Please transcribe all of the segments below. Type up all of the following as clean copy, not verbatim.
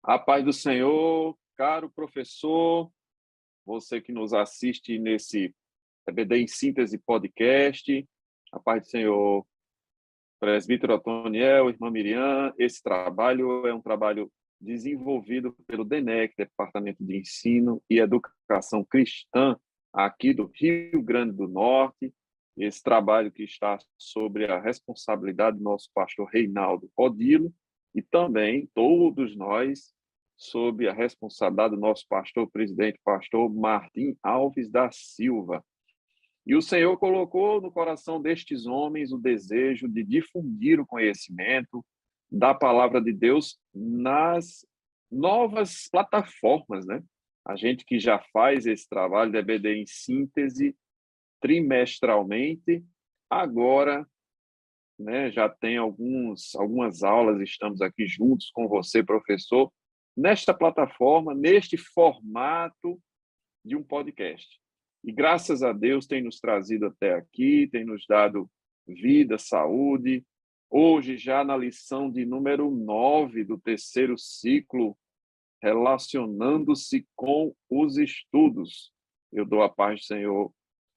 A paz do Senhor, caro professor, você que nos assiste nesse EBD em Síntese podcast, a paz do Senhor, presbítero Otoniel, irmã Miriam. Esse trabalho é um trabalho desenvolvido pelo DENEC, Departamento de Ensino e Educação Cristã, aqui do Rio Grande do Norte. Esse trabalho que está sobre a responsabilidade do nosso pastor Reinaldo Odilo e também todos nós sob a responsabilidade do nosso pastor presidente, pastor Martim Alves da Silva. E o Senhor colocou no coração destes homens o desejo de difundir o conhecimento da palavra de Deus nas novas plataformas, né? A gente que já faz esse trabalho de EBD em síntese trimestralmente, agora, né, já tem algumas aulas, estamos aqui juntos com você, professor, nesta plataforma, neste formato de um podcast. E graças a Deus tem nos trazido até aqui, tem nos dado vida, saúde. Hoje, já na lição de número 9 do terceiro ciclo, relacionando-se com os estudos. Eu dou a paz do Senhor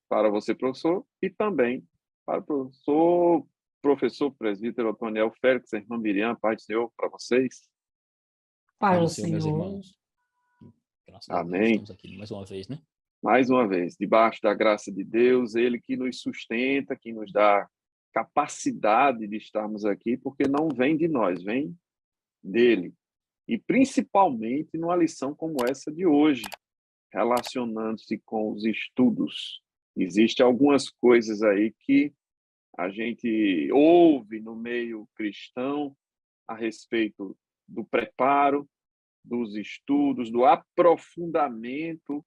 para você, professor, e também para o professor presbítero Otoniel Félix, irmã Miriam, paz do Senhor para vocês. Paz do Senhor, meus Senhor. irmãos. Graças a Deus, Amém. estamos aqui mais uma vez, né? Mais uma vez, debaixo da graça de Deus, Ele que nos sustenta, que nos dá capacidade de estarmos aqui, porque não vem de nós, vem dele. E principalmente numa lição como essa de hoje, relacionando-se com os estudos. Existem algumas coisas aí que a gente ouve no meio cristão a respeito do preparo, dos estudos, do aprofundamento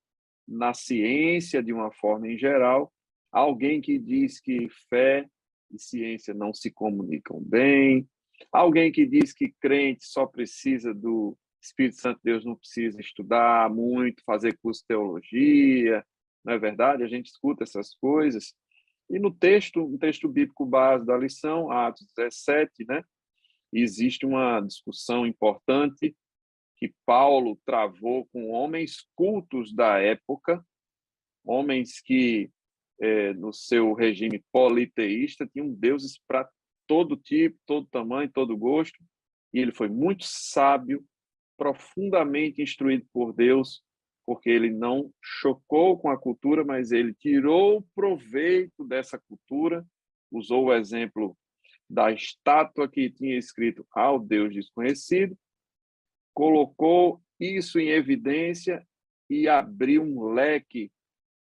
na ciência de uma forma em geral. Alguém que diz que fé e ciência não se comunicam bem, alguém que diz que crente só precisa do Espírito Santo de Deus, não precisa estudar muito, fazer curso de teologia, não é verdade? A gente escuta essas coisas. E no texto bíblico base da lição, Atos 17, né, existe uma discussão importante que Paulo travou com homens cultos da época, homens que, no seu regime politeísta, tinham deuses para todo tipo, todo tamanho, todo gosto, e ele foi muito sábio, profundamente instruído por Deus, porque ele não chocou com a cultura, mas ele tirou proveito dessa cultura, usou o exemplo da estátua que tinha escrito ao Deus desconhecido, colocou isso em evidência e abriu um leque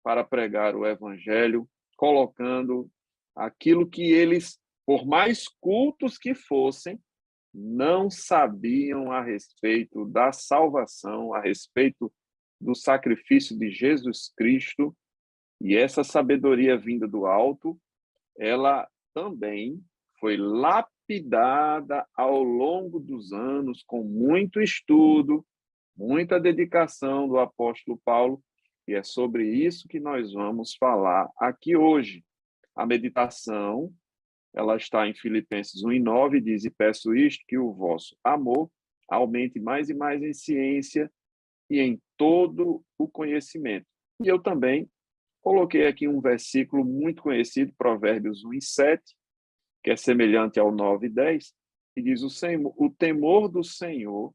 para pregar o evangelho, colocando aquilo que eles, por mais cultos que fossem, não sabiam a respeito da salvação, a respeito do sacrifício de Jesus Cristo. E essa sabedoria vinda do alto, ela também foi lapidada ao longo dos anos, com muito estudo, muita dedicação do apóstolo Paulo, e é sobre isso que nós vamos falar aqui hoje. A meditação, ela está em Filipenses 1:9, diz: e peço isto, que o vosso amor aumente mais e mais em ciência e em todo o conhecimento. E eu também coloquei aqui um versículo muito conhecido, Provérbios 1:7, que é semelhante ao 9:10, que diz: o temor do Senhor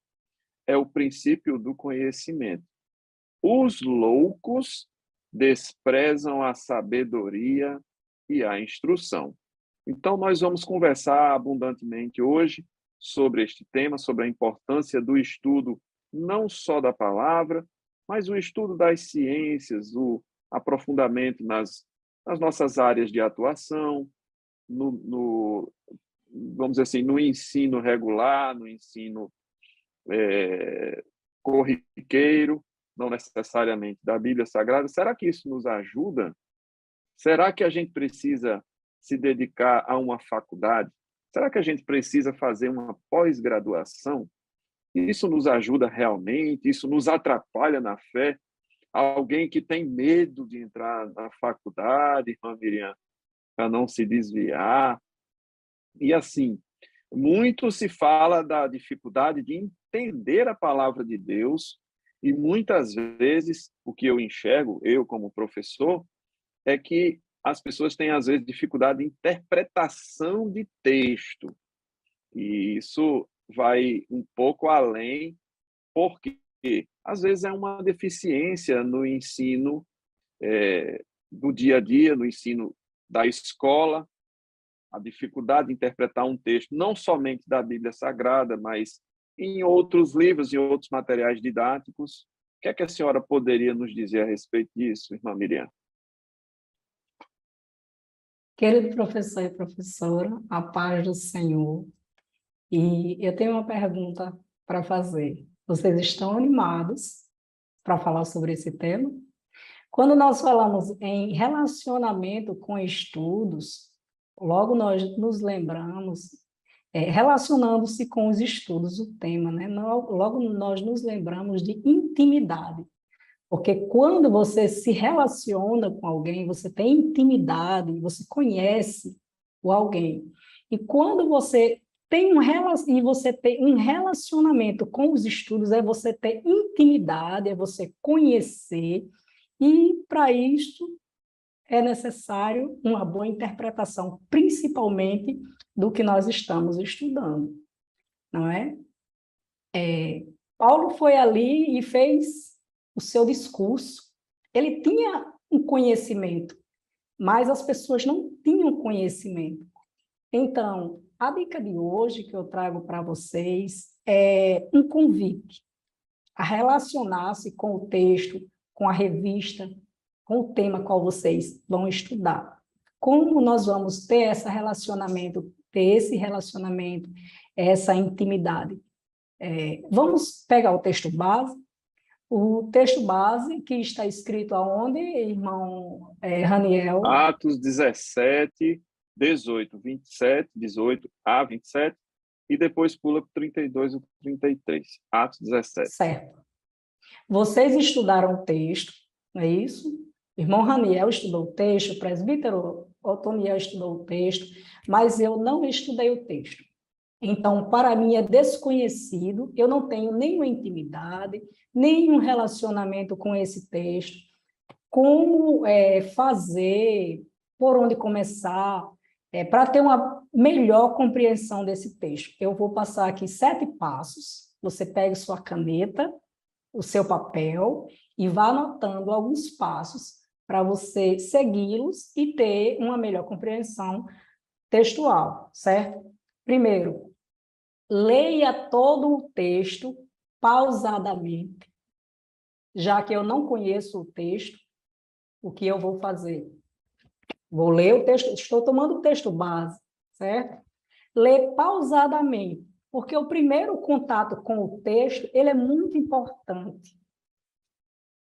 é o princípio do conhecimento. Os loucos desprezam a sabedoria e a instrução. Então, nós vamos conversar abundantemente hoje sobre este tema, sobre a importância do estudo não só da palavra, mas o estudo das ciências, o aprofundamento nas nossas áreas de atuação, vamos dizer assim, no ensino regular, no ensino corriqueiro, não necessariamente da Bíblia Sagrada. Será que isso nos ajuda? Será que a gente precisa se dedicar a uma faculdade? Será que a gente precisa fazer uma pós-graduação? Isso nos ajuda realmente? Isso nos atrapalha na fé? Alguém que tem medo de entrar na faculdade, irmã Miriam, para não se desviar. E assim, Muito se fala da dificuldade de entender a palavra de Deus e muitas vezes o que eu enxergo, eu como professor, é que as pessoas têm às vezes dificuldade de interpretação de texto. E isso vai um pouco além, porque às vezes é uma deficiência no ensino do dia a dia, no ensino da escola, a dificuldade de interpretar um texto, não somente da Bíblia Sagrada, mas em outros livros e outros materiais didáticos. O que é que a senhora poderia nos dizer a respeito disso, irmã Miriam? Querido professor e professora, a paz do Senhor. E eu tenho uma pergunta para fazer. Vocês estão animados para falar sobre esse tema? Quando nós falamos em relacionamento com estudos, logo nós nos lembramos, relacionando-se com os estudos, o tema, né? Logo nós nos lembramos de intimidade. Porque quando você se relaciona com alguém, você tem intimidade, você conhece o alguém. E quando você tem um relacionamento com os estudos, é você ter intimidade, é você conhecer, e para isso é necessário uma boa interpretação, principalmente do que nós estamos estudando, não é? Paulo foi ali e fez o seu discurso. Ele tinha um conhecimento, mas as pessoas não tinham conhecimento. Então, a dica de hoje que eu trago para vocês é um convite a relacionar-se com o texto, com a revista, com o tema qual vocês vão estudar. Como nós vamos ter esse relacionamento, essa intimidade? Vamos pegar o texto base. O texto base que está escrito aonde, irmão Raniel? Atos 17, 18, 27, 18 a 27, e depois pula para 32 e 33. Atos 17. Certo. Vocês estudaram o texto, não é isso? Irmão Raniel estudou o texto, o presbítero Otoniel estudou o texto, mas eu não estudei o texto. Então, para mim é desconhecido, eu não tenho nenhuma intimidade, nenhum relacionamento com esse texto. Como fazer, por onde começar, para ter uma melhor compreensão desse texto? Eu vou passar aqui 7 passos, você pega sua caneta, o seu papel, e vá anotando alguns passos para você segui-los e ter uma melhor compreensão textual, certo? Primeiro, leia todo o texto pausadamente. Já que eu não conheço o texto, o que eu vou fazer? Vou ler o texto, estou tomando o texto base, certo? Ler pausadamente, porque o primeiro contato com o texto, ele é muito importante.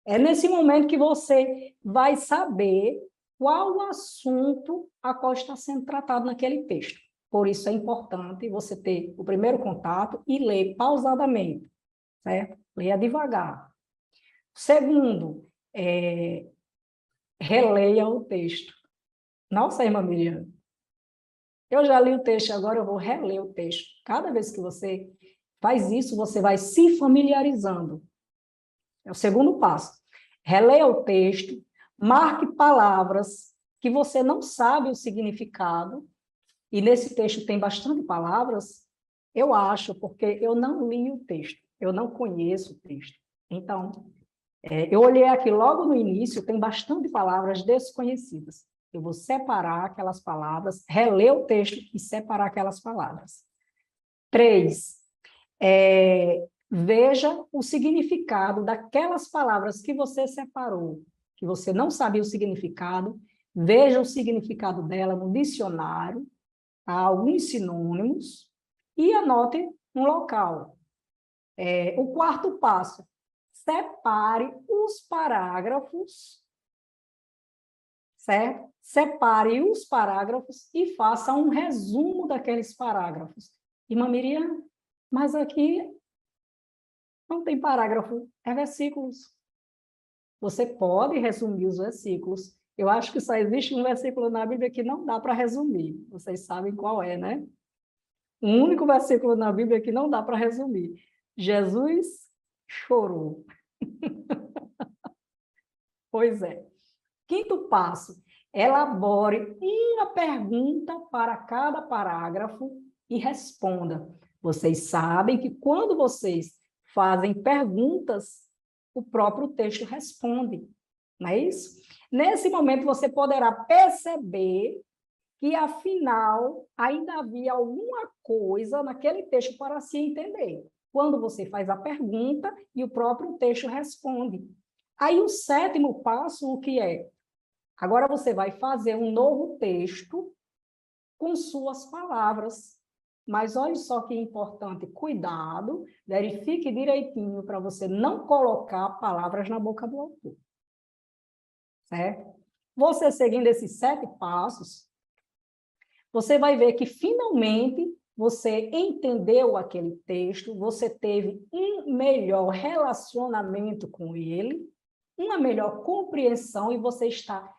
É nesse momento que você vai saber qual o assunto a qual está sendo tratado naquele texto. Por isso é importante você ter o primeiro contato e ler pausadamente, certo? Leia devagar. Segundo, releia o texto. Nossa, irmã Miriam, eu já li o texto, agora eu vou reler o texto. Cada vez que você faz isso, você vai se familiarizando. É o segundo passo. Releia o texto, marque palavras que você não sabe o significado, e nesse texto tem bastante palavras, eu acho, porque eu não li o texto, eu não conheço o texto. Então, eu olhei aqui logo no início, tem bastante palavras desconhecidas. Eu vou separar aquelas palavras, reler o texto e separar aquelas palavras. 3. Veja o significado daquelas palavras que você separou, que você não sabia o significado, veja o significado dela no dicionário, há alguns sinônimos, e anote um local. O quarto passo, separe os parágrafos, certo? Separe os parágrafos e faça um resumo daqueles parágrafos. Irmã Miriam, mas aqui não tem parágrafo, é versículos. Você pode resumir os versículos. Eu acho que só existe um versículo na Bíblia que não dá para resumir. Vocês sabem qual é, né? O único versículo na Bíblia que não dá para resumir. Jesus chorou. Pois é. Quinto passo, elabore uma pergunta para cada parágrafo e responda. Vocês sabem que quando vocês fazem perguntas, o próprio texto responde, não é isso? Nesse momento, você poderá perceber que, afinal, ainda havia alguma coisa naquele texto para se entender. Quando você faz a pergunta e o próprio texto responde. Aí, o sétimo passo, o que é? Agora você vai fazer um novo texto com suas palavras. Mas olha só que importante, cuidado, verifique direitinho para você não colocar palavras na boca do autor. Certo? Você seguindo esses 7 passos, você vai ver que finalmente você entendeu aquele texto, você teve um melhor relacionamento com ele, uma melhor compreensão e você está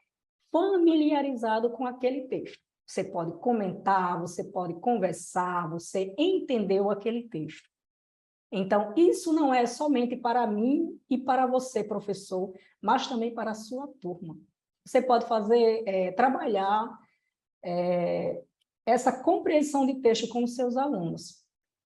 familiarizado com aquele texto. Você pode comentar, você pode conversar, você entendeu aquele texto. Então, isso não é somente para mim e para você, professor, mas também para a sua turma. Você pode trabalhar essa compreensão de texto com os seus alunos,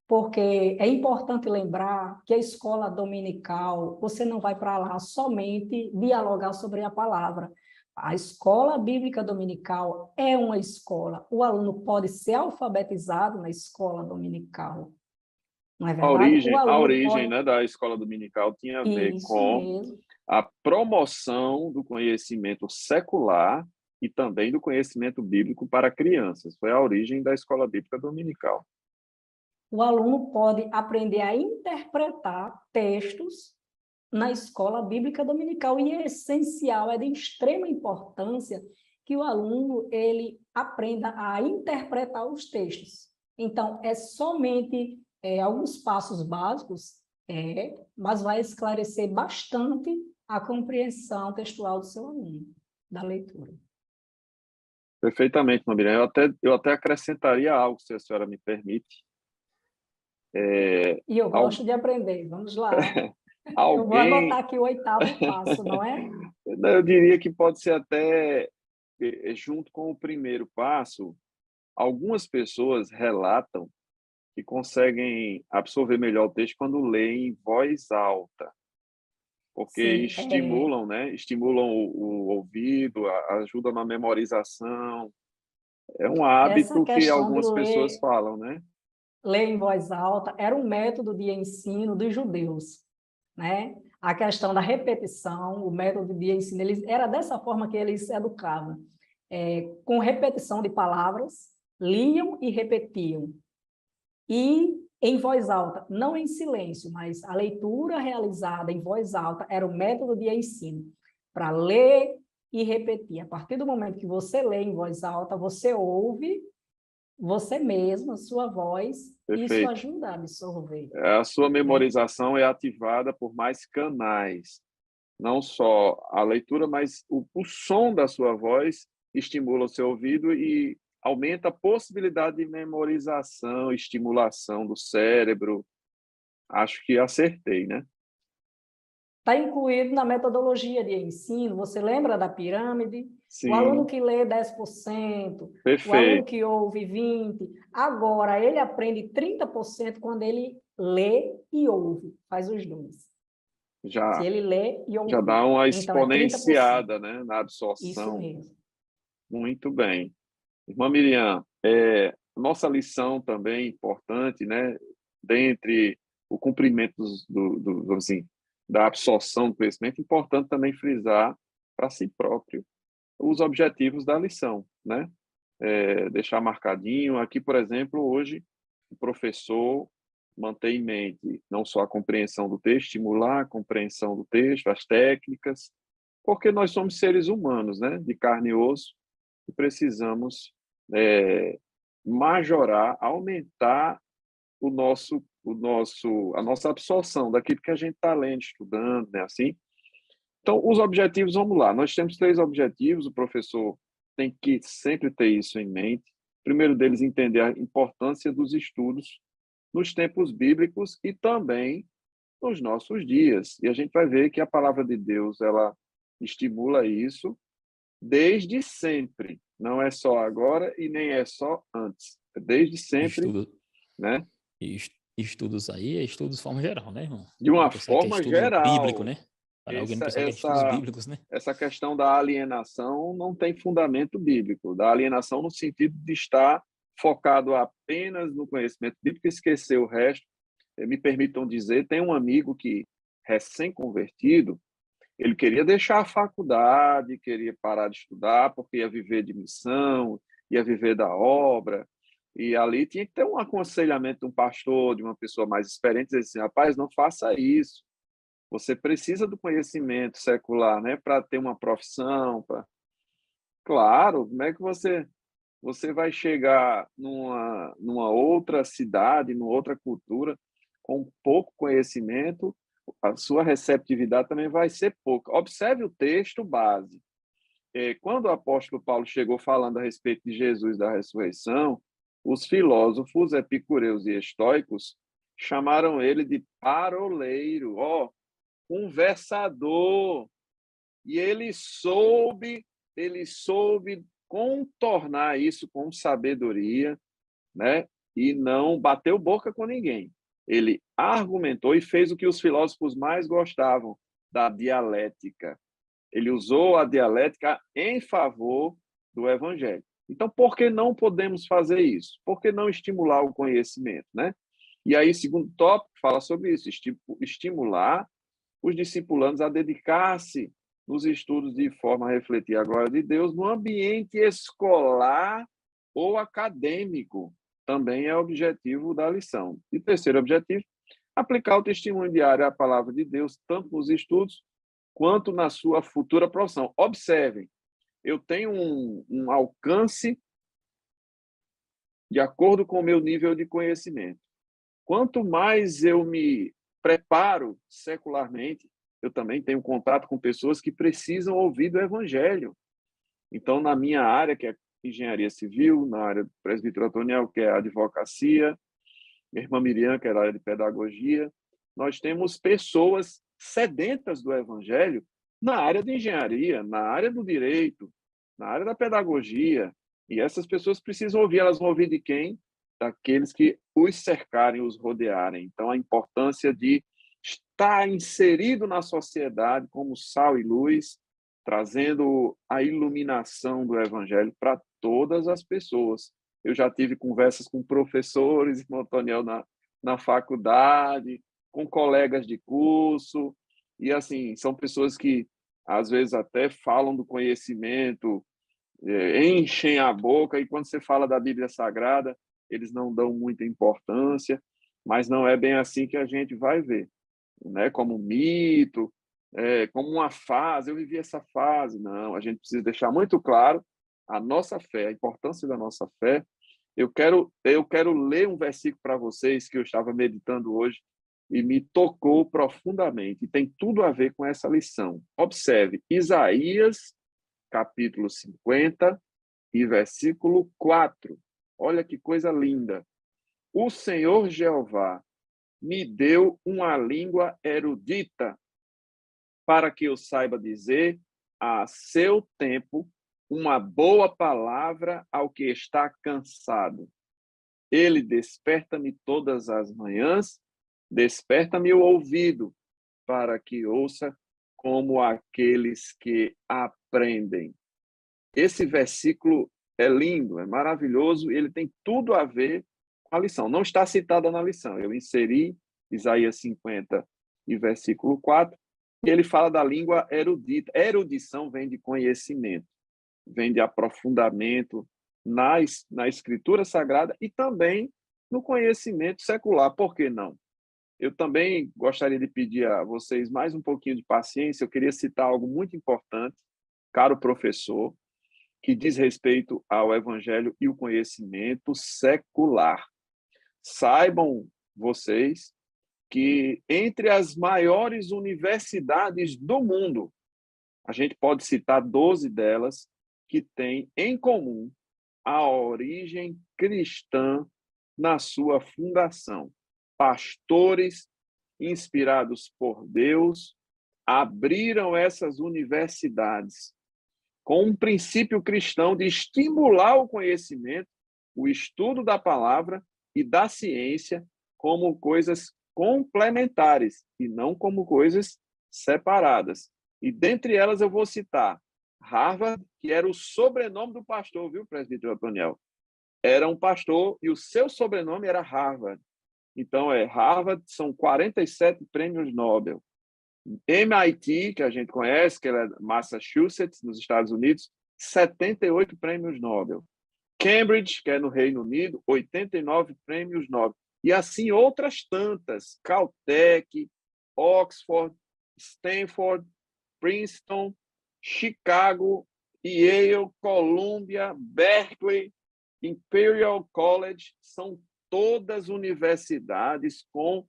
porque é importante lembrar que a escola dominical, você não vai para lá somente dialogar sobre a palavra. A escola bíblica dominical é uma escola. O aluno pode ser alfabetizado na escola dominical. Não é verdade? A origem, né, da escola dominical tinha a ver Isso com mesmo. a promoção do conhecimento secular e também do conhecimento bíblico para crianças. Foi a origem da escola bíblica dominical. O aluno pode aprender a interpretar textos na escola bíblica dominical, e é essencial, é de extrema importância que o aluno ele aprenda a interpretar os textos. Então, é somente alguns passos básicos, mas vai esclarecer bastante a compreensão textual do seu aluno, da leitura. Perfeitamente, Miriam. Eu até acrescentaria algo, se a senhora me permite. E eu gosto de aprender, vamos lá. Eu vou Alguém, anotar aqui o 8º passo, não é? eu diria que pode ser até, junto com o primeiro passo, algumas pessoas relatam que conseguem absorver melhor o texto quando leem em voz alta, porque Sim, estimulam, né? Estimulam o ouvido, ajudam na memorização. É um essa hábito que questão de algumas pessoas falam, né? ler em voz alta era um método de ensino dos judeus, né? A questão da repetição, o método de ensino, era dessa forma que eles educavam, com repetição de palavras, liam e repetiam. E em voz alta, não em silêncio, mas a leitura realizada em voz alta era o método de ensino, para ler e repetir. A partir do momento que você lê em voz alta, você ouve você mesmo, a sua voz, isso Perfeito. ajuda a absorver. A sua memorização é ativada por mais canais. Não só a leitura, mas o som da sua voz estimula o seu ouvido e aumenta a possibilidade de memorização, estimulação do cérebro. Acho que acertei, né? Está incluído na metodologia de ensino. Você lembra da pirâmide? O aluno Sim, que lê 10%, o aluno perfeito. que ouve 20%. Agora, ele aprende 30% quando ele lê e ouve. Faz os dois. Se Já, ele lê e já ouvir. dá uma Então, é 30%. exponenciada, né, na Isso absorção. mesmo. Muito bem. Irmã Miriam, nossa lição também importante, né, dentre o cumprimento assim, da absorção do conhecimento, importante também frisar para si próprio os objetivos da lição, né? Deixar marcadinho. Aqui, por exemplo, hoje, o professor mantém em mente não só a compreensão do texto, estimular a compreensão do texto, as técnicas, porque nós somos seres humanos, né, de carne e osso, e precisamos majorar, aumentar a nossa absorção daquilo que a gente está lendo, estudando, né, assim. Então, os objetivos, vamos lá. Nós temos 3 objetivos, o professor tem que sempre ter isso em mente. primeiro deles, entender a importância dos estudos nos tempos bíblicos e também nos nossos dias. E a gente vai ver que a palavra de Deus, ela estimula isso desde sempre. Não é só agora e nem é só antes. É desde sempre, Estudo, né? estudos aí, estudos de forma geral, né, irmão? De Para uma o pessoal que é forma estudo bíblico, geral, né? Para alguém, essa, pessoal que é estudos essa, bíblicos, né? essa questão da alienação não tem fundamento bíblico. Da alienação no sentido de estar focado apenas no conhecimento bíblico e esquecer o resto. Me permitam dizer, tem um amigo que, recém-convertido, ele queria deixar a faculdade, queria parar de estudar, porque ia viver de missão, ia viver da obra, e ali tinha que ter um aconselhamento de um pastor, de uma pessoa mais experiente, dizer assim, rapaz, não faça isso, você precisa do conhecimento secular, né, para ter uma profissão. Claro, como é que você vai chegar numa outra cidade, numa outra cultura, com pouco conhecimento, a sua receptividade também vai ser pouca. Observe o texto base. Quando o apóstolo Paulo chegou falando a respeito de Jesus da ressurreição, os filósofos epicureus e estoicos chamaram ele de paroleiro, conversador. E ele soube contornar isso com sabedoria, né? E não bateu boca com ninguém. Ele argumentou e fez o que os filósofos mais gostavam, da dialética. Ele usou a dialética em favor do evangelho. Então, por que não podemos fazer isso? Por que não estimular o conhecimento, né? E aí, segundo tópico, fala sobre isso, estimular os discipulandos a dedicar-se nos estudos de forma a refletir a glória de Deus no ambiente escolar ou acadêmico. Também é objetivo da lição. E terceiro objetivo, aplicar o testemunho diário à palavra de Deus, tanto nos estudos quanto na sua futura profissão. Observem, eu tenho um alcance de acordo com o meu nível de conhecimento. Quanto mais eu me preparo secularmente, eu também tenho contato com pessoas que precisam ouvir do evangelho. Então, na minha área, que é engenharia civil, na área do presbítero Antoniel, que é a advocacia, minha irmã Miriam, que é da área de pedagogia, nós temos pessoas sedentas do evangelho na área de engenharia, na área do direito, na área da pedagogia. E essas pessoas precisam ouvir. Elas vão ouvir de quem? Daqueles que os cercarem, os rodearem. Então, a importância de estar inserido na sociedade como sal e luz, trazendo a iluminação do evangelho para todas as pessoas. Eu já tive conversas com professores, irmão Antoniel, na faculdade, com colegas de curso, e assim, são pessoas que às vezes até falam do conhecimento, enchem a boca, e quando você fala da Bíblia Sagrada, eles não dão muita importância, mas não é bem assim que a gente vai ver, né? Como um mito, como uma fase, eu vivi essa fase. Não, a gente precisa deixar muito claro a nossa fé, a importância da nossa fé. Eu quero ler um versículo para vocês que eu estava meditando hoje e me tocou profundamente, e tem tudo a ver com essa lição. Observe, Isaías, capítulo 50 e versículo 4. Olha que coisa linda. O Senhor Jeová me deu uma língua erudita para que eu saiba dizer a seu tempo uma boa palavra ao que está cansado. Ele desperta-me todas as manhãs, desperta-me o ouvido, para que ouça como aqueles que aprendem. Esse versículo é lindo, é maravilhoso, e ele tem tudo a ver com a lição. Não está citada na lição. Eu inseri Isaías 50 e versículo 4, e ele fala da língua erudita. Erudição vem de conhecimento, vem de aprofundamento na escritura sagrada e também no conhecimento secular. Por que não? Eu também gostaria de pedir a vocês mais um pouquinho de paciência. Eu queria citar algo muito importante, caro professor, que diz respeito ao evangelho e o conhecimento secular. Saibam vocês que entre as maiores universidades do mundo, a gente pode citar 12 delas que têm em comum a origem cristã na sua fundação. Pastores inspirados por Deus abriram essas universidades com um princípio cristão de estimular o conhecimento, o estudo da palavra e da ciência como coisas complementares e não como coisas separadas. E dentre elas eu vou citar Harvard, que era o sobrenome do pastor, viu, presbítero Otoniel? Era um pastor e o seu sobrenome era Harvard. Então, Harvard, são 47 prêmios Nobel. MIT, que a gente conhece, que é Massachusetts, nos Estados Unidos, 78 prêmios Nobel. Cambridge, que é no Reino Unido, 89 prêmios Nobel. E assim outras tantas, Caltech, Oxford, Stanford, Princeton, Chicago, Yale, Columbia, Berkeley, Imperial College, são todas universidades com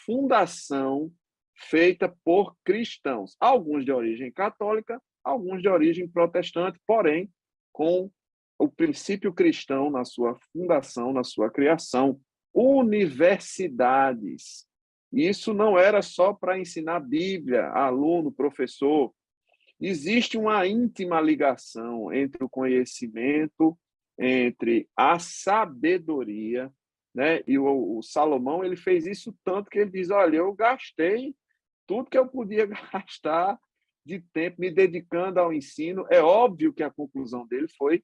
fundação feita por cristãos, alguns de origem católica, alguns de origem protestante, porém com o princípio cristão na sua fundação, na sua criação. Universidades. Isso não era só para ensinar Bíblia, aluno, professor. Existe uma íntima ligação entre o conhecimento, entre a sabedoria, né? E o Salomão, ele fez isso tanto que ele diz, olha, eu gastei tudo que eu podia gastar de tempo me dedicando ao ensino. É óbvio que a conclusão dele foi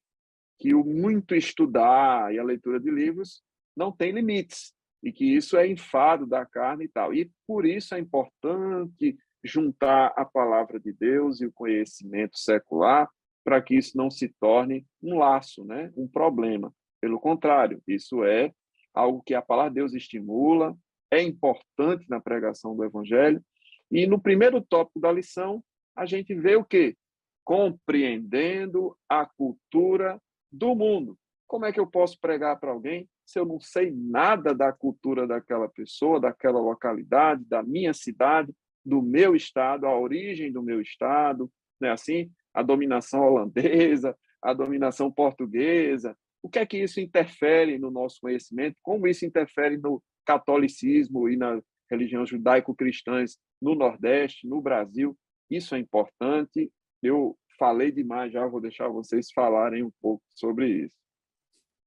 que o muito estudar e a leitura de livros não tem limites, e que isso é enfado da carne e tal. E por isso é importante juntar a palavra de Deus e o conhecimento secular para que isso não se torne um laço, né? Um problema. Pelo contrário, isso é algo que a palavra de Deus estimula, é importante na pregação do Evangelho. E no primeiro tópico da lição, a gente vê o quê? Compreendendo a cultura do mundo. Como é que eu posso pregar para alguém se eu não sei nada da cultura daquela pessoa, daquela localidade, da minha cidade, do meu estado, a origem do meu estado, né? Assim, a dominação holandesa, a dominação portuguesa, o que é que isso interfere no nosso conhecimento, como isso interfere no catolicismo e nas religiões judaico-cristãs no Nordeste, no Brasil. Isso é importante. Eu falei demais já, vou deixar vocês falarem um pouco sobre isso.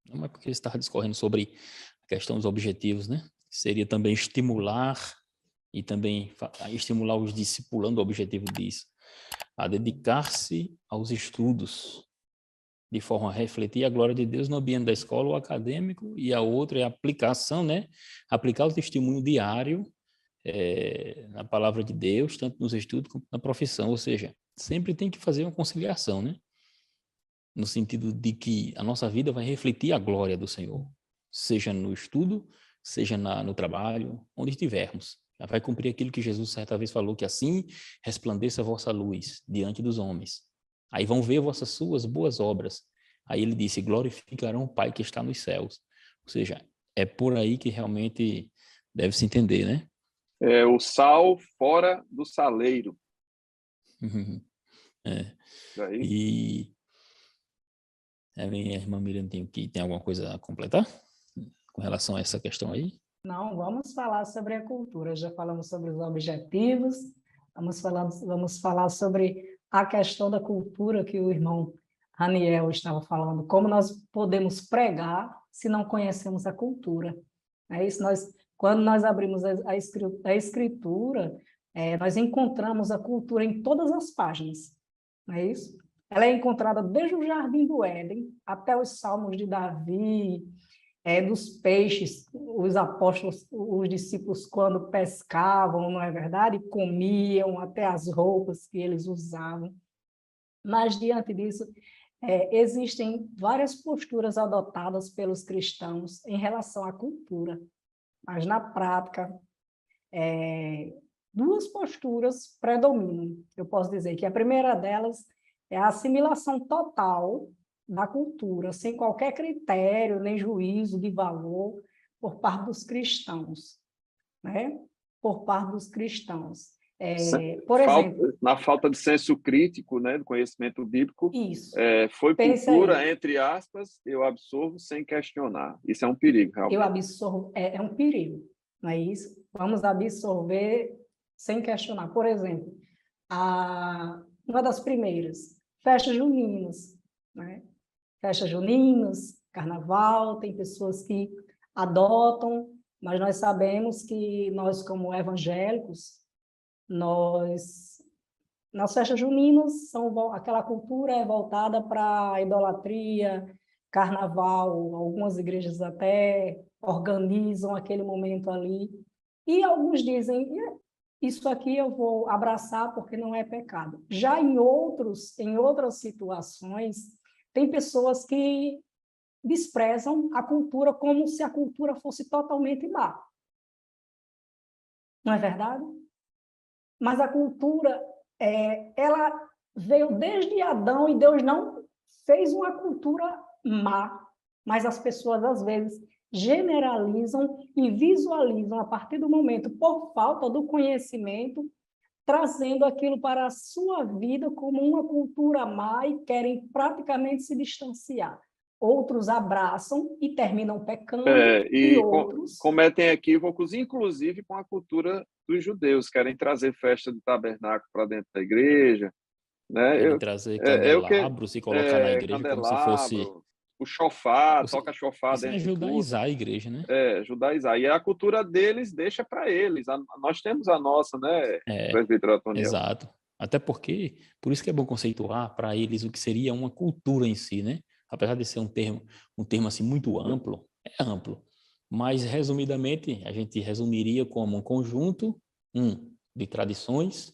Não é porque você estava discorrendo sobre a questão dos objetivos, né? Seria também estimular e também estimular os discipulando, o objetivo disso, a dedicar-se aos estudos, de forma a refletir a glória de Deus no ambiente da escola, o acadêmico, e a outra é a aplicação, né? Aplicar o testemunho diário na palavra de Deus, tanto nos estudos como na profissão, ou seja, sempre tem que fazer uma conciliação, né? No sentido de que a nossa vida vai refletir a glória do Senhor, seja no estudo, seja no trabalho, onde estivermos. Vai cumprir aquilo que Jesus certa vez falou, que assim resplandeça a vossa luz diante dos homens. Aí vão ver vossas suas boas obras. Aí ele disse, glorificarão o Pai que está nos céus. Ou seja, é por aí que realmente deve se entender, né? É o sal fora do saleiro. Daí? E a irmã Miriam tem alguma coisa a completar com relação a essa questão aí? Não, vamos falar sobre a cultura. Já falamos sobre os objetivos, vamos falar sobre a questão da cultura que o irmão Raniel estava falando. Como nós podemos pregar se não conhecemos a cultura? É isso. Quando nós abrimos a escritura, nós encontramos a cultura em todas as páginas. Não é isso? Ela é encontrada desde o Jardim do Éden até os Salmos de Davi, dos peixes, os apóstolos, os discípulos, quando pescavam, não é verdade? Comiam, até as roupas que eles usavam. Mas, diante disso, existem várias posturas adotadas pelos cristãos em relação à cultura. Mas, na prática, duas posturas predominam. Eu posso dizer que a primeira delas é a assimilação total da cultura, sem qualquer critério nem juízo de valor por parte dos cristãos, né? Por parte dos cristãos. Por exemplo... Na falta de senso crítico, né, do conhecimento bíblico, Isso. foi Pensa cultura, aí. entre aspas, eu absorvo sem questionar. Isso é um perigo, realmente. Eu absorvo, é um perigo, não é isso? Vamos absorver sem questionar. Por exemplo, uma das primeiras, festas juninas, né? Festas juninas, carnaval, tem pessoas que adotam, mas nós sabemos que nós, como evangélicos, nas festas juninas, aquela cultura é voltada para a idolatria, carnaval, algumas igrejas até organizam aquele momento ali, e alguns dizem, isso aqui eu vou abraçar porque não é pecado. Já em outras situações, tem pessoas que desprezam a cultura como se a cultura fosse totalmente má. Não é verdade? Mas a cultura, ela veio desde Adão e Deus não fez uma cultura má, mas as pessoas, às vezes, generalizam e visualizam a partir do momento, por falta do conhecimento, trazendo aquilo para a sua vida como uma cultura má e querem praticamente se distanciar. Outros abraçam e terminam pecando, e outros... cometem equívocos, inclusive com a cultura dos judeus, querem trazer festa de tabernáculo para dentro da igreja, né? Querem trazer candelabros e colocar na igreja como se fosse... O shofar, toca shofar Isso é dentro de tudo. judaizar a igreja, né? Judaizar. E a cultura deles deixa para eles. Nós temos a nossa, né, presbítero Otoniel? Exato. Até porque, por isso que é bom conceituar para eles o que seria uma cultura em si, né? Apesar de ser um termo assim muito amplo, é amplo. Mas, resumidamente, a gente resumiria como um conjunto de tradições,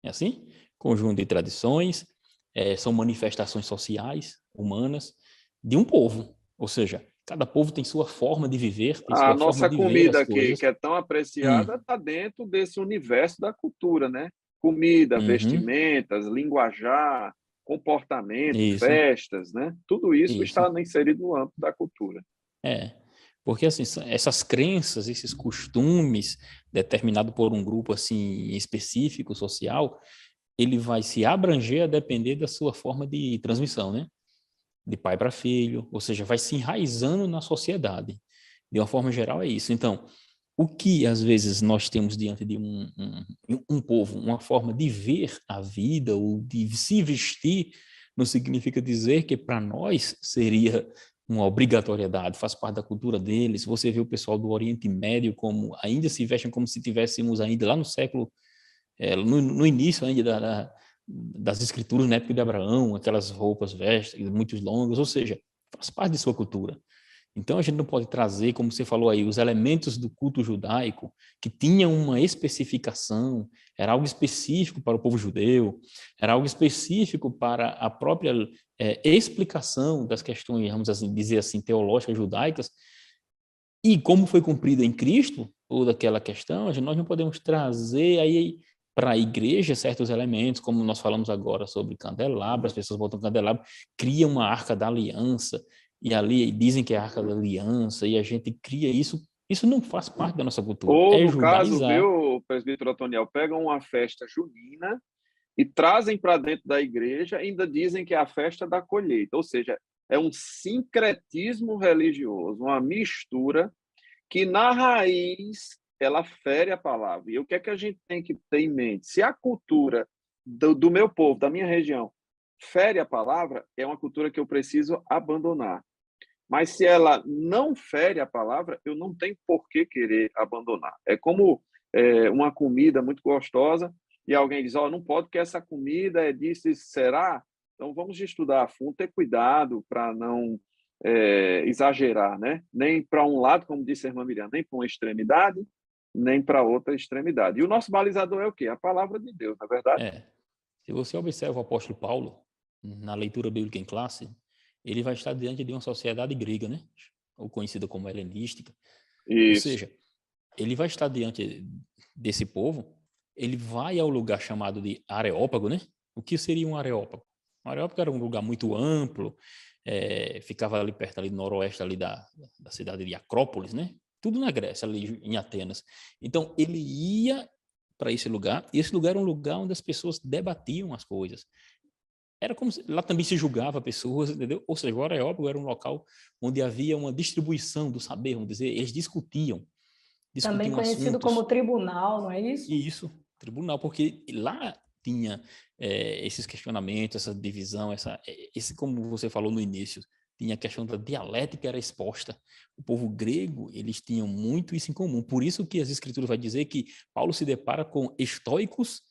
é assim? Conjunto de tradições, são manifestações sociais, humanas, de um povo. Ou seja, cada povo tem sua forma de viver, tem sua forma de ver as coisas. Que é tão apreciada está dentro desse universo da cultura, né? Comida, vestimentas, linguajar, comportamento, festas, né? Tudo isso está inserido no âmbito da cultura. Porque assim, essas crenças, esses costumes determinados por um grupo assim específico social, ele vai se abranger a depender da sua forma de transmissão, né? De pai para filho, ou seja, vai se enraizando na sociedade. De uma forma geral é isso. Então, o que às vezes nós temos diante de um povo, uma forma de ver a vida ou de se vestir, não significa dizer que para nós seria uma obrigatoriedade, faz parte da cultura deles. Você vê o pessoal do Oriente Médio como ainda se vestem como se tivéssemos ainda lá no século, no início ainda das escrituras na época de Abraão, aquelas roupas vestes muito longas, ou seja, faz parte de sua cultura. Então, a gente não pode trazer, como você falou aí, os elementos do culto judaico, que tinham uma especificação, era algo específico para o povo judeu, era algo específico para a própria explicação das questões, vamos assim, dizer assim, teológicas judaicas, e como foi cumprida em Cristo, toda aquela questão, nós não podemos trazer aí para a igreja certos elementos, como nós falamos agora sobre candelabro, as pessoas botam candelabro, criam uma arca da aliança, e ali dizem que é a arca da aliança, e a gente cria isso não faz parte da nossa cultura. Ou, no caso, viu, presbítero Otoniel, pegam uma festa junina e trazem para dentro da igreja, ainda dizem que é a festa da colheita, ou seja, é um sincretismo religioso, uma mistura que, na raiz, ela fere a palavra. E o que é que a gente tem que ter em mente? Se a cultura do meu povo, da minha região, fere a palavra, é uma cultura que eu preciso abandonar. Mas se ela não fere a palavra, eu não tenho por que querer abandonar. É como uma comida muito gostosa e alguém diz, não pode porque essa comida é disso, será? Então, vamos estudar a fundo, ter cuidado para não exagerar, né? Nem para um lado, como disse a irmã Miriam, nem para uma extremidade, nem para outra extremidade. E o nosso balizador é o quê? A palavra de Deus, na verdade? Se você observa o apóstolo Paulo, na leitura bíblica em classe, ele vai estar diante de uma sociedade grega, né? Ou conhecida como helenística. Isso. Ou seja, ele vai estar diante desse povo, ele vai ao lugar chamado de Areópago, né? O que seria um Areópago? Um Areópago era um lugar muito amplo, ficava ali perto ali do noroeste ali da cidade de Acrópolis, né? Tudo na Grécia, ali em Atenas. Então, ele ia para esse lugar, e esse lugar era um lugar onde as pessoas debatiam as coisas. Era como se, lá também se julgava pessoas, entendeu? Ou seja, agora é óbvio, era um local onde havia uma distribuição do saber, vamos dizer, eles discutiam Também conhecido como assuntos. tribunal, não é isso? Isso, tribunal, porque lá tinha esses questionamentos, essa divisão, esse, como você falou no início, tinha a questão da dialética era exposta. O povo grego, eles tinham muito isso em comum. Por isso que as escrituras vai dizer que Paulo se depara com estoicos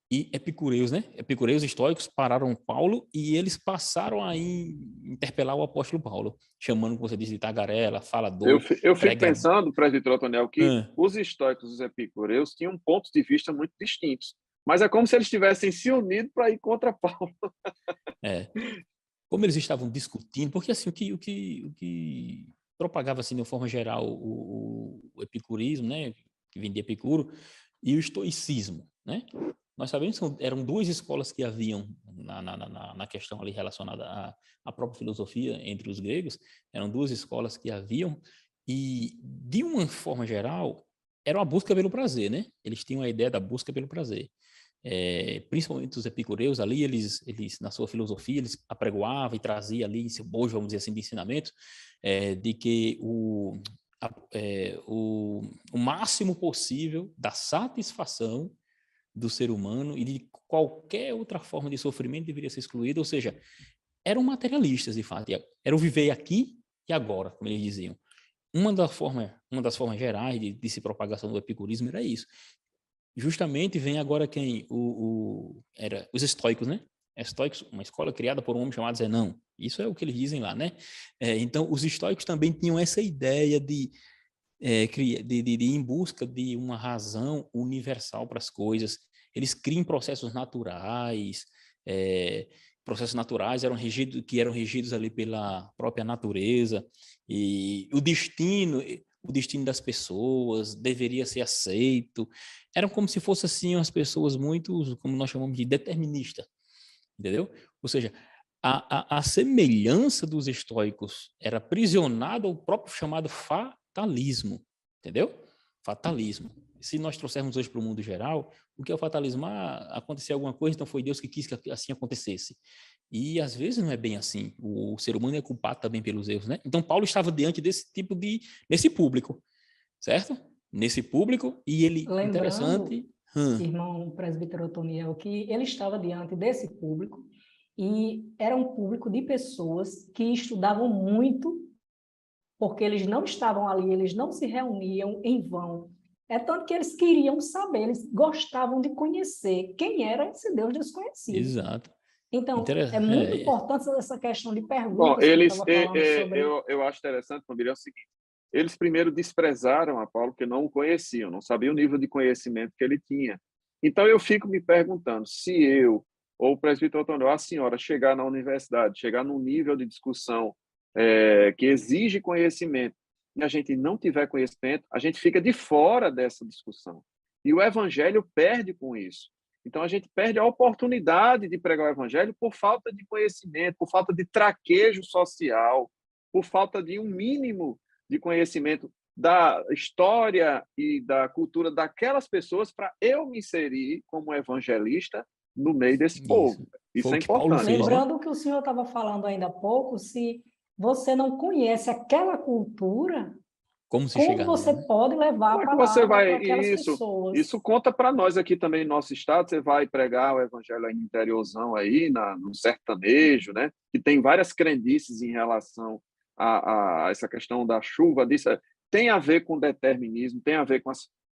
e epicureus, né? Epicureus e estoicos pararam Paulo e eles passaram a interpelar o apóstolo Paulo, chamando, como você disse, de tagarela, falador, Eu fico pregador. pensando, presbítero Otoniel, que os estoicos e os epicureus tinham pontos de vista muito distintos, mas é como se eles tivessem se unido para ir contra Paulo. Como eles estavam discutindo, porque assim, o que propagava assim, de uma forma geral o epicurismo, né, que vem de Epicuro, e o estoicismo, né? Nós sabemos que eram duas escolas que haviam na questão ali relacionada à própria filosofia entre os gregos, eram duas escolas que haviam, e de uma forma geral, era uma busca pelo prazer, né? Eles tinham a ideia da busca pelo prazer. Principalmente os epicureus ali, eles na sua filosofia, eles apregoavam e traziam ali em seu bojo, vamos dizer assim, de ensinamento, de que o máximo possível da satisfação do ser humano e de qualquer outra forma de sofrimento deveria ser excluída, ou seja, eram materialistas, de fato, era o viver aqui e agora, como eles diziam. Uma das formas gerais de se propagação do epicurismo era isso. Justamente vem agora quem? Era os estoicos, né? Estoicos, uma escola criada por um homem chamado Zenão. Isso é o que eles dizem lá, né? Então, os estoicos também tinham essa ideia de ir em busca de uma razão universal para as coisas. Eles criam processos naturais, que eram regidos ali pela própria natureza, e o destino das pessoas deveria ser aceito. Eram como se fossem assim as pessoas muito, como nós chamamos de determinista, entendeu? Ou seja, a semelhança dos estoicos era aprisionada ao próprio chamado fatalismo, entendeu? Fatalismo. Se nós trouxermos hoje para o mundo geral, o que é o fatalismo? Aconteceu alguma coisa, então foi Deus que quis que assim acontecesse. E às vezes não é bem assim. O ser humano é culpado também pelos erros, né? Então Paulo estava diante nesse público, certo? Nesse público, e ele, Lembrando, interessante... irmão presbítero Otoniel, que ele estava diante desse público e era um público de pessoas que estudavam muito, porque eles não estavam ali, eles não se reuniam em vão. É tanto que eles queriam saber, eles gostavam de conhecer quem era esse Deus desconhecido. Exato. Então, é muito importante essa questão de perguntas. Bom, que eu estava falando sobre... eu acho interessante, Família, é o seguinte, eles primeiro desprezaram a Paulo, porque não o conheciam, não sabiam o nível de conhecimento que ele tinha. Então, eu fico me perguntando, se eu, ou o presbítero Otoniel, a senhora, chegar na universidade, chegar num nível de discussão que exige conhecimento, e a gente não tiver conhecimento, a gente fica de fora dessa discussão. E o evangelho perde com isso. Então, a gente perde a oportunidade de pregar o evangelho por falta de conhecimento, por falta de traquejo social, por falta de um mínimo de conhecimento da história e da cultura daquelas pessoas para eu me inserir como evangelista no meio desse povo. Isso é importante. Lembrando que o senhor estava falando ainda há pouco, se você não conhece aquela cultura, como você pode levar a palavra para aquelas pessoas? Isso conta para nós aqui também no nosso estado. Você vai pregar o evangelho aí no interiorzão, aí, no sertanejo, né? Que tem várias crendices em relação a essa questão da chuva. Disso tem a ver com determinismo, tem a ver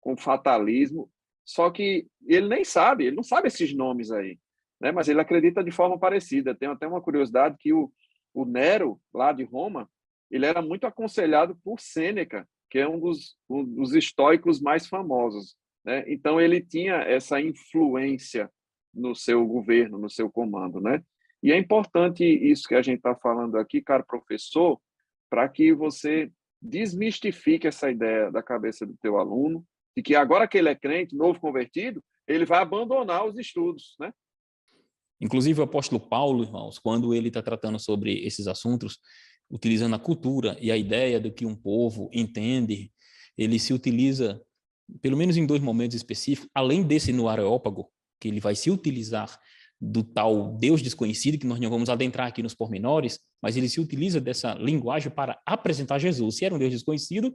com fatalismo, só que ele nem sabe, ele não sabe esses nomes aí, né? Mas ele acredita de forma parecida. Tem até uma curiosidade que o Nero, lá de Roma, ele era muito aconselhado por Sêneca, que é um dos estoicos mais famosos, né? Então, ele tinha essa influência no seu governo, no seu comando, né? E é importante isso que a gente está falando aqui, caro professor, para que você desmistifique essa ideia da cabeça do teu aluno, de que agora que ele é crente, novo convertido, ele vai abandonar os estudos, né? Inclusive, o apóstolo Paulo, irmãos, quando ele está tratando sobre esses assuntos, utilizando a cultura e a ideia do que um povo entende, ele se utiliza pelo menos em 2 momentos específicos, além desse no Areópago, que ele vai se utilizar do tal Deus desconhecido, que nós não vamos adentrar aqui nos pormenores, mas ele se utiliza dessa linguagem para apresentar Jesus. Se era um Deus desconhecido,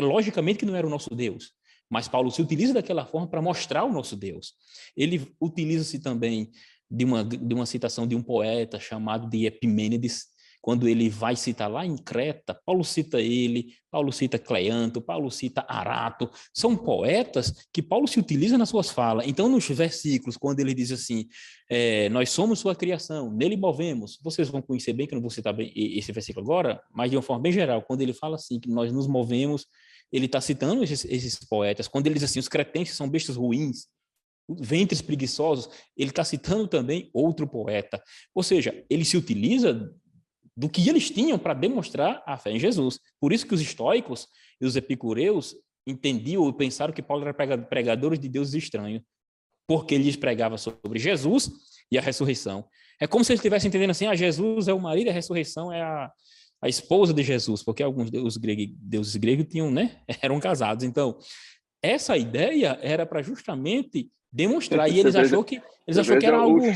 logicamente que não era o nosso Deus, mas Paulo se utiliza daquela forma para mostrar o nosso Deus. Ele utiliza-se também de uma citação de um poeta chamado de Epimênides, quando ele vai citar lá em Creta, Paulo cita ele, Paulo cita Cleanto, Paulo cita Arato, são poetas que Paulo se utiliza nas suas falas. Então, nos versículos, quando ele diz assim, nós somos sua criação, nele movemos, vocês vão conhecer bem, que eu não vou citar bem esse versículo agora, mas de uma forma bem geral, quando ele fala assim, que nós nos movemos, ele está citando esses poetas. Quando ele diz assim, os cretenses são bestas ruins, ventres preguiçosos, ele está citando também outro poeta. Ou seja, ele se utiliza do que eles tinham para demonstrar a fé em Jesus. Por isso que os estoicos e os epicureus entendiam ou pensaram que Paulo era pregador de deuses estranhos, porque ele lhes pregava sobre Jesus e a ressurreição. É como se eles estivessem entendendo assim, Jesus é o marido e a ressurreição é a esposa de Jesus, porque alguns deuses gregos tinham, né, eram casados. Então, essa ideia era para justamente demonstrar, e eles acharam que era algo... O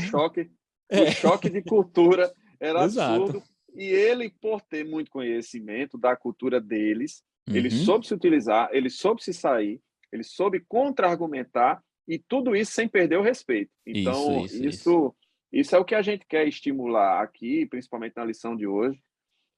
choque de cultura era Exato. absurdo. E ele, por ter muito conhecimento da cultura deles, ele Uhum. soube se utilizar, ele soube se sair, ele soube contra-argumentar, e tudo isso sem perder o respeito. Então, isso é o que a gente quer estimular aqui, principalmente na lição de hoje.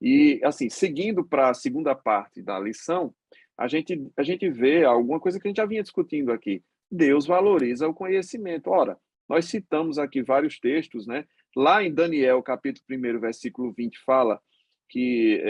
E, assim, seguindo para a segunda parte da lição, a gente vê alguma coisa que a gente já vinha discutindo aqui. Deus valoriza o conhecimento. Ora, nós citamos aqui vários textos, né? Lá em Daniel, capítulo 1, versículo 20, fala que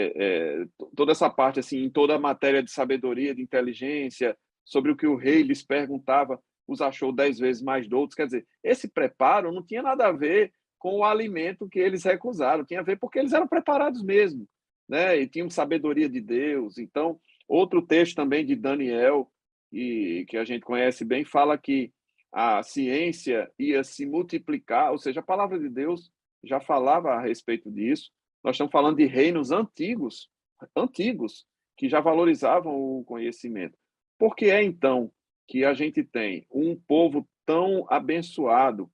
toda essa parte, assim, em toda a matéria de sabedoria, de inteligência, sobre o que o rei lhes perguntava, os achou 10 vezes mais doutos. Quer dizer, esse preparo não tinha nada a ver com o alimento que eles recusaram, tinha a ver porque eles eram preparados mesmo, né? E tinham sabedoria de Deus. Então, outro texto também de Daniel, e que a gente conhece bem, fala que a ciência ia se multiplicar, ou seja, a palavra de Deus já falava a respeito disso. Nós estamos falando de reinos antigos, que já valorizavam o conhecimento. Por que é, então, que a gente tem um povo tão abençoado,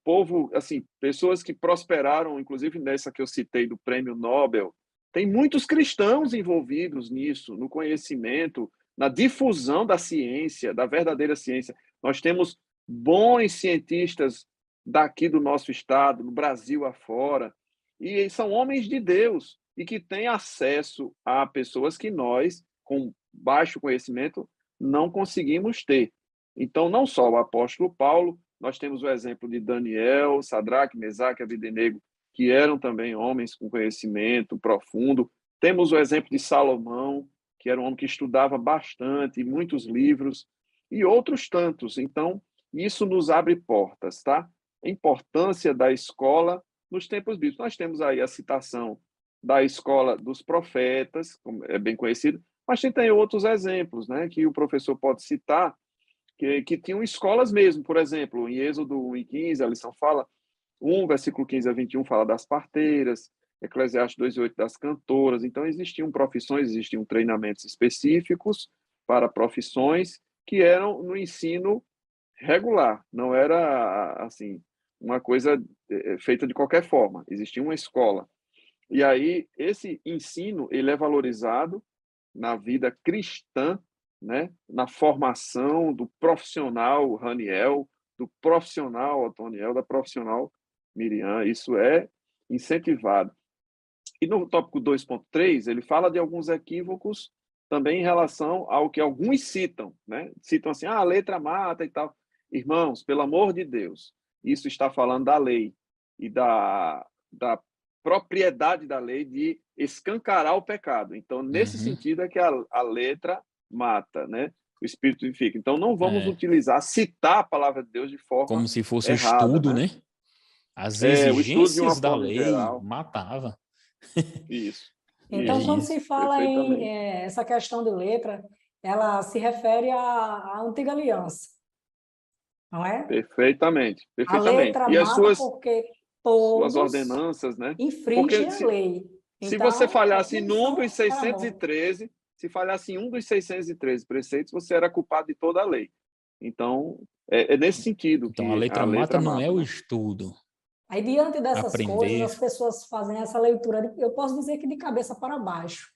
povo, assim, pessoas que prosperaram, inclusive nessa que eu citei do Prêmio Nobel, tem muitos cristãos envolvidos nisso, no conhecimento, na difusão da ciência, da verdadeira ciência. Nós temos bons cientistas daqui do nosso estado, no Brasil afora, e são homens de Deus e que têm acesso a pessoas que nós, com baixo conhecimento, não conseguimos ter. Então, não só o apóstolo Paulo, nós temos o exemplo de Daniel, Sadraque, Mesaque e Abednego, que eram também homens com conhecimento profundo. Temos o exemplo de Salomão, que era um homem que estudava bastante, muitos livros, e outros tantos. Então, isso nos abre portas, tá? A importância da escola nos tempos bíblicos. Nós temos aí a citação da escola dos profetas, como é bem conhecido, mas tem outros exemplos, né, que o professor pode citar, que tinham escolas mesmo. Por exemplo, em Êxodo 1:15, a lição fala, 1, versículo 15 a 21, fala das parteiras, Eclesiastes 2:8 das cantoras. Então, existiam profissões, existiam treinamentos específicos para profissões que eram no ensino regular, não era, assim, uma coisa feita de qualquer forma, existia uma escola. E aí, esse ensino, ele é valorizado na vida cristã, né? Na formação do profissional Raniel, do profissional Otoniel, da profissional Miriam, isso é incentivado. E no tópico 2.3, ele fala de alguns equívocos também em relação ao que alguns citam, né? Citam assim, a letra mata e tal. Irmãos, pelo amor de Deus, isso está falando da lei e da propriedade da lei de escancarar o pecado. Então, nesse sentido é que a letra mata, né? O espírito fica. Então, não vamos citar a palavra de Deus de forma como se fosse errada, um estudo, né? As O estudo de uma exigências da forma lei geral. matava. Isso. Então, quando Isso, se fala em essa questão de letra, ela se refere à antiga aliança, não é? Perfeitamente. A letra E as mata porque suas todos ordenanças, né? infringem Porque a lei. se você Então, falhasse em todos Números para a morte. 613, Se falhasse em um dos 613 preceitos, você era culpado de toda a lei. Então, é nesse sentido Então, que a letra mata não é mata, o né? estudo, Aí, diante dessas coisas, aprender. as pessoas fazem essa leitura, eu posso dizer que de cabeça para baixo,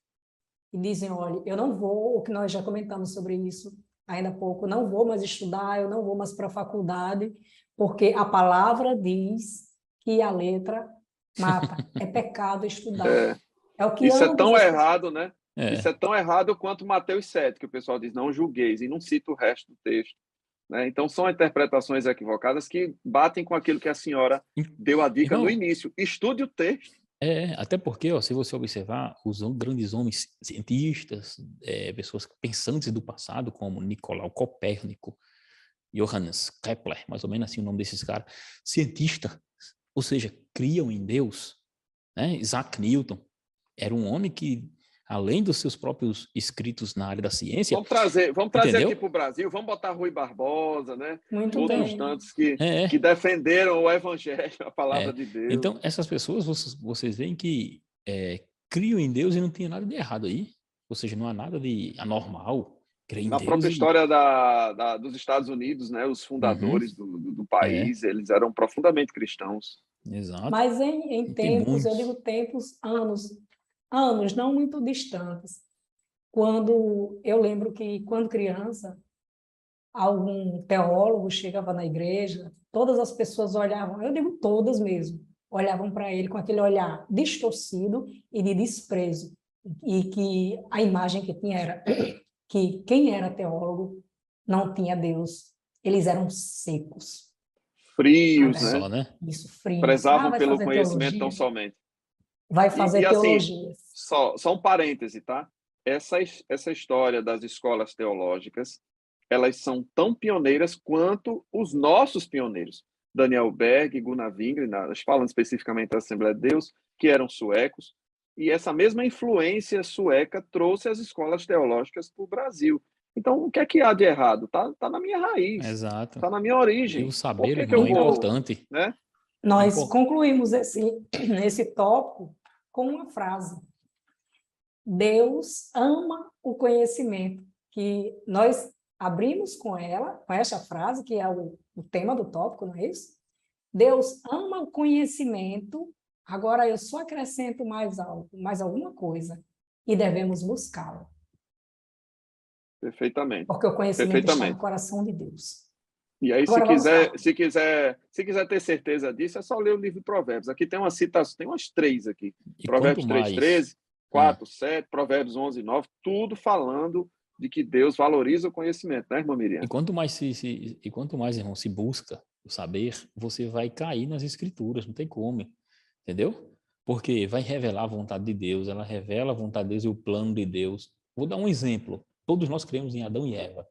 e dizem, olha, eu não vou, o que nós já comentamos sobre isso ainda há pouco, não vou mais estudar, eu não vou mais para a faculdade, porque a palavra diz que a letra mata, é pecado estudar. É, É o que isso é ambas tão as pessoas... errado, né? Isso É. é tão errado quanto Mateus 7, que o pessoal diz, não julgueis, e não cita o resto do texto. Né? Então, são interpretações equivocadas que batem com aquilo que a senhora deu a dica no Irmão, início. Estude o texto. até porque, ó, se você observar, os grandes homens cientistas, pessoas pensantes do passado, como Nicolau Copérnico, Johannes Kepler, mais ou menos assim o nome desses caras, cientista, ou seja, criam em Deus, né? Isaac Newton era um homem que, além dos seus próprios escritos na área da ciência, Vamos trazer aqui entendeu? para o Brasil, vamos botar Rui Barbosa, né? Muito Outros bem. tantos que É, defenderam o evangelho, a palavra é. de Deus. Então, essas pessoas, vocês veem que criam em Deus e não tem nada de errado aí. Ou seja, não há nada de anormal. Crer em Na Deus própria e... história dos Estados Unidos, né? Os Uhum, fundadores do é, país, eles eram profundamente cristãos. exato. Mas em E tem tempos, eu digo muitos. tempos, anos, não muito distantes, quando eu lembro que, quando criança, algum teólogo chegava na igreja, todas as pessoas olhavam, eu digo todas mesmo, olhavam para ele com aquele olhar distorcido e de desprezo, e que a imagem que tinha era que quem era teólogo não tinha Deus, eles eram secos, Olha Frios, né? só, né? isso, frios. Ah, Prezavam vai pelo fazer conhecimento tão teologia? somente. Vai E fazer assim, teologia. só um parêntese, tá? Essa história das escolas teológicas, elas são tão pioneiras quanto os nossos pioneiros. Daniel Berg, Gunnar Wingren, falando especificamente da Assembleia de Deus, que eram suecos, e essa mesma influência sueca trouxe as escolas teológicas para o Brasil. Então, o que há de errado? Tá na minha raiz, Exato. tá na minha E o origem. Por saber, que irmão, eu é vou, importante. né? É Nós importante. concluímos esse tópico com uma frase. Deus ama o conhecimento, que nós abrimos com ela, com essa frase, que é o tema do tópico, não é isso? Deus ama o conhecimento, agora eu só acrescento mais algo, mais alguma coisa, e devemos buscá-lo, Perfeitamente. porque o conhecimento está no Perfeitamente. coração de Deus. E aí, Agora vamos falar. se quiser ter certeza disso, é só ler o livro de Provérbios. Aqui tem uma citação, tem umas 3 aqui. E quanto Provérbios 3, mais... 13, 4, 7, Provérbios 11, 9, tudo falando de que Deus valoriza o conhecimento, né, irmã E Miriam? quanto mais e quanto mais, irmão, se busca o saber, você vai cair nas escrituras, não tem como, entendeu? Porque vai revelar a vontade de Deus, ela revela a vontade de Deus e o plano de Deus. Vou dar um exemplo. Todos nós cremos em Adão e Eva.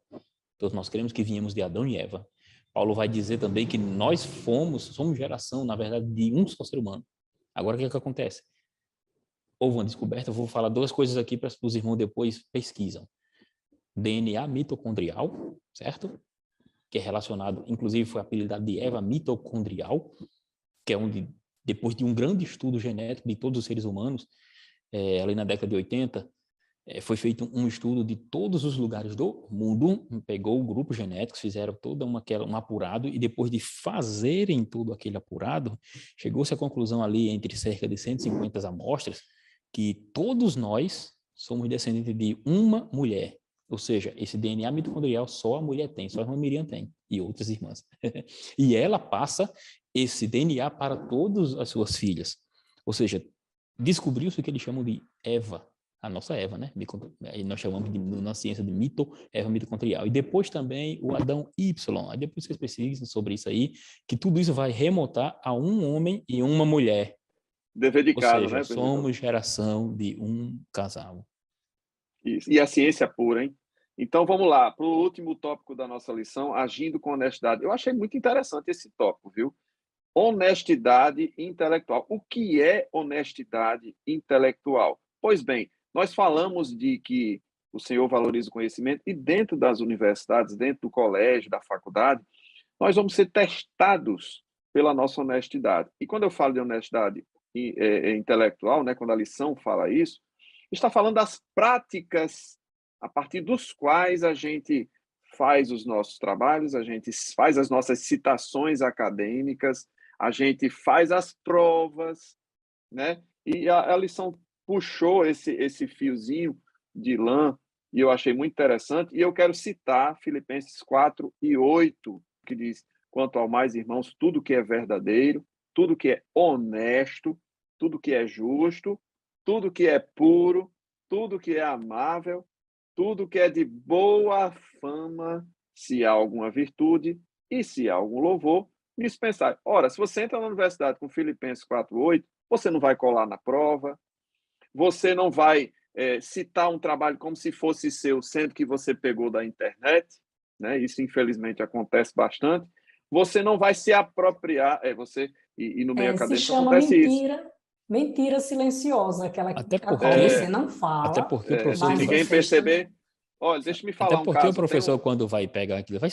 Todos nós cremos que viemos de Adão e Eva. Paulo vai dizer também que nós somos geração, na verdade, de um só ser humano. Agora, o que é que acontece? Houve uma descoberta, eu vou falar 2 coisas aqui para os irmãos depois pesquisam. DNA mitocondrial, certo? Que é relacionado, inclusive foi apelidado de Eva mitocondrial, que é onde, depois de um grande estudo genético de todos os seres humanos, ali na década de 80, foi feito um estudo de todos os lugares do mundo, pegou o grupo genético, fizeram todo um apurado, e depois de fazerem todo aquele apurado, chegou-se à conclusão ali, entre cerca de 150 amostras, que todos nós somos descendentes de uma mulher. Ou seja, esse DNA mitocondrial só a mulher tem, só a irmã Miriam tem, e outras irmãs. E ela passa esse DNA para todas as suas filhas. Ou seja, descobriu-se o que eles chamam de Eva, a nossa Eva, né? Nós chamamos na ciência de Eva mitocondrial. E depois também o Adão Y. Aí depois vocês pesquisam sobre isso aí, que tudo isso vai remontar a um homem e uma mulher. Dever de Ou casa, seja, né, presbítero? somos geração de um casal. Isso. E a ciência pura, hein? Então, vamos lá, para o último tópico da nossa lição, agindo com honestidade. Eu achei muito interessante esse tópico, viu? Honestidade intelectual. O que é honestidade intelectual? Pois bem, nós falamos de que o Senhor valoriza o conhecimento e dentro das universidades, dentro do colégio, da faculdade, nós vamos ser testados pela nossa honestidade. E quando eu falo de honestidade intelectual, né, quando a lição fala isso, está falando das práticas a partir dos quais a gente faz os nossos trabalhos, a gente faz as nossas citações acadêmicas, a gente faz as provas, né? E a lição puxou esse fiozinho de lã, e eu achei muito interessante, e eu quero citar Filipenses 4:8, que diz: quanto ao mais, irmãos, tudo que é verdadeiro, tudo que é honesto, tudo que é justo, tudo que é puro, tudo que é amável, tudo que é de boa fama, se há alguma virtude e se há algum louvor, dispensar. Ora, se você entra na universidade com Filipenses 4:8, você não vai colar na prova, você não vai citar um trabalho como se fosse seu, sendo que você pegou da internet, né? Isso, infelizmente, acontece bastante. Você não vai se apropriar, e no meio Se acadêmico chama acontece isso. mentira silenciosa, aquela Até a qual você porque, não até fala, porque o professor Se mas que vai, ninguém você está... perceber, olha, deixa eu me até falar um porque o caso. professor quando vai pegar aquilo, vai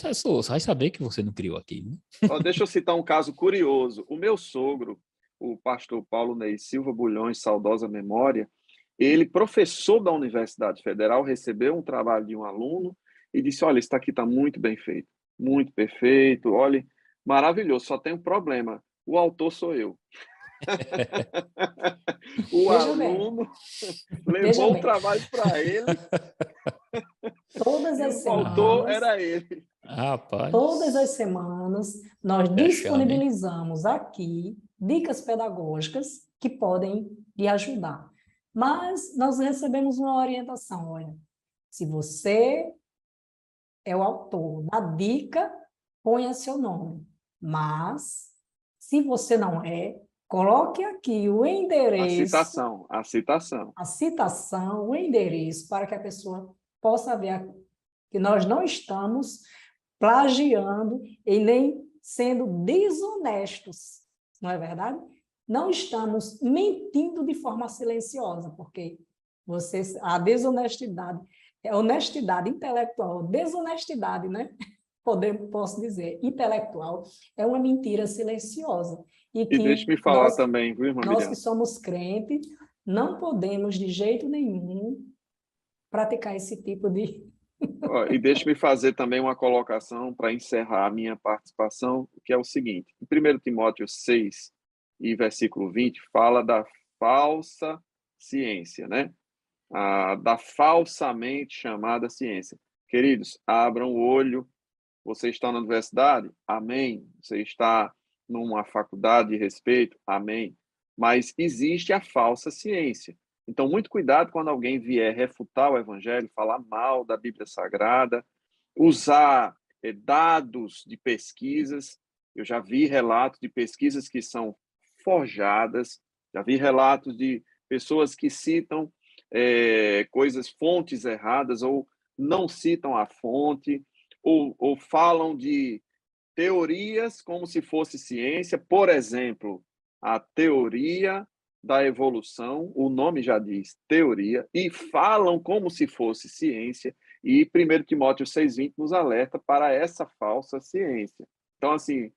saber que você não criou aquilo, né? Deixa eu citar um caso curioso. O meu sogro, o pastor Paulo Ney Silva Bulhões, saudosa memória, ele, professor da Universidade Federal, recebeu um trabalho de um aluno e disse: olha, isso aqui está muito bem feito, muito perfeito, olha, maravilhoso, só tem um problema, o autor sou eu. O Veja bem, aluno veja levou o bem, trabalho para ele todas e as o autor semanas, era ele. todas as Rapaz, semanas, nós é chame, hein? disponibilizamos aqui dicas pedagógicas que podem lhe ajudar. Mas nós recebemos uma orientação, olha, se você é o autor da dica, ponha seu nome. Mas, se você não é, coloque aqui o endereço, A citação. a citação, o endereço, para que a pessoa possa ver que nós não estamos plagiando e nem sendo desonestos, não é verdade? Não estamos mentindo de forma silenciosa, porque a desonestidade, é honestidade intelectual, desonestidade, né? Posso dizer, intelectual, é uma mentira silenciosa. E E deixe que me falar também, viu, irmã nós que Miriam? somos crentes, não podemos de jeito nenhum praticar esse tipo de... E deixe-me fazer também uma colocação para encerrar a minha participação, que é o seguinte: em 1 Timóteo 6 e versículo 20, fala da falsa ciência, né? Da falsamente chamada ciência. Queridos, abram o olho. Você está na universidade? Amém. Você está numa faculdade de respeito? Amém. Mas existe a falsa ciência. Então, muito cuidado quando alguém vier refutar o evangelho, falar mal da Bíblia Sagrada, usar dados de pesquisas. Eu já vi relatos de pesquisas que são forjadas, já vi relatos de pessoas que citam fontes erradas, ou não citam a fonte, ou falam de teorias como se fosse ciência. Por exemplo, a teoria da evolução, o nome já diz teoria, e falam como se fosse ciência, e 1 Timóteo 6,20 nos alerta para essa falsa ciência. Então, assim,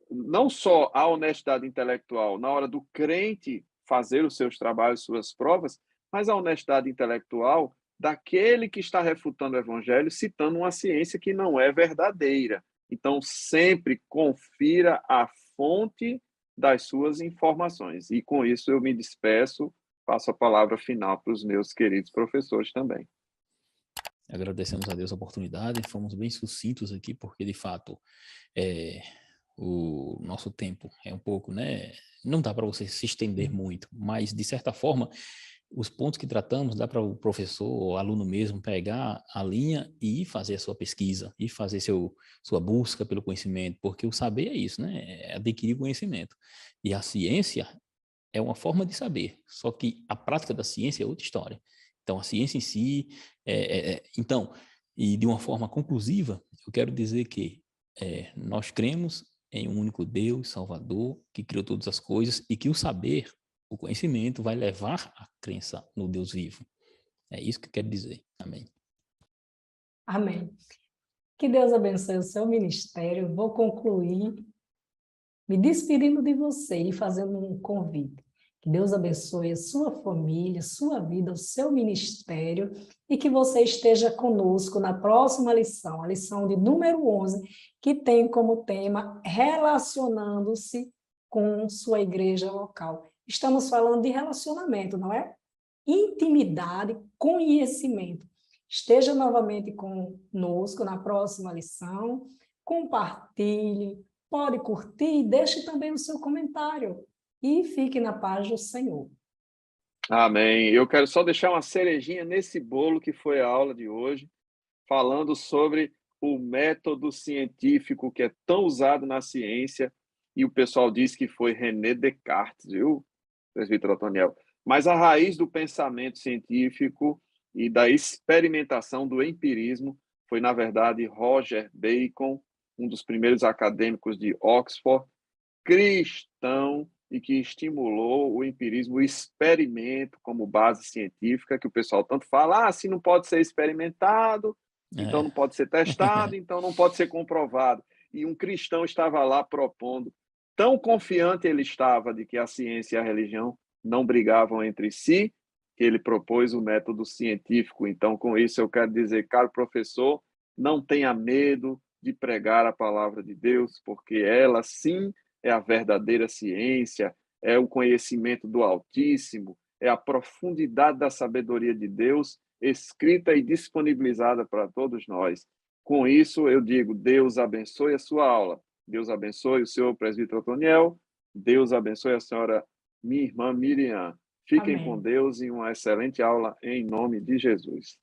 não só a honestidade intelectual na hora do crente fazer os seus trabalhos, suas provas, mas a honestidade intelectual daquele que está refutando o evangelho, citando uma ciência que não é verdadeira. Então, sempre confira a fonte das suas informações. E com isso eu me despeço, passo a palavra final para os meus queridos professores também. Agradecemos a Deus a oportunidade, fomos bem sucintos aqui, porque de fato o nosso tempo é um pouco, né? Não dá para você se estender muito, mas de certa forma, os pontos que tratamos, dá para o professor ou aluno mesmo pegar a linha e fazer a sua pesquisa, e fazer sua busca pelo conhecimento, porque o saber é isso, né? É adquirir conhecimento. E a ciência é uma forma de saber, só que a prática da ciência é outra história. Então, a ciência em si, então, e de uma forma conclusiva, eu quero dizer que nós cremos em um único Deus, Salvador, que criou todas as coisas, e que o saber, o conhecimento, vai levar à crença no Deus vivo. É isso que eu quero dizer. Amém. Amém. Que Deus abençoe o seu ministério. Vou concluir me despedindo de você e fazendo um convite. Que Deus abençoe a sua família, sua vida, o seu ministério e que você esteja conosco na próxima lição, a lição de número 11, que tem como tema relacionando-se com sua igreja local. Estamos falando de relacionamento, não é? Intimidade, conhecimento. Esteja novamente conosco na próxima lição, compartilhe, pode curtir e deixe também o seu comentário. E fique na paz do Senhor. Amém. Eu quero só deixar uma cerejinha nesse bolo que foi a aula de hoje, falando sobre o método científico que é tão usado na ciência, e o pessoal diz que foi René Descartes, viu, presbítero Otoniel? Mas a raiz do pensamento científico e da experimentação do empirismo foi, na verdade, Roger Bacon, um dos primeiros acadêmicos de Oxford, cristão, e que estimulou o empirismo, o experimento como base científica, que o pessoal tanto fala, se não pode ser experimentado, então não pode ser testado, então não pode ser comprovado. E um cristão estava lá propondo, tão confiante ele estava de que a ciência e a religião não brigavam entre si, que ele propôs o método científico. Então, com isso, eu quero dizer, caro professor, não tenha medo de pregar a palavra de Deus, porque ela, sim, é a verdadeira ciência, é o conhecimento do Altíssimo, é a profundidade da sabedoria de Deus, escrita e disponibilizada para todos nós. Com isso, eu digo, Deus abençoe a sua aula, Deus abençoe o senhor presbítero Otoniel, Deus abençoe a senhora, minha irmã Miriam. Fiquem com Deus e uma excelente aula em nome de Jesus.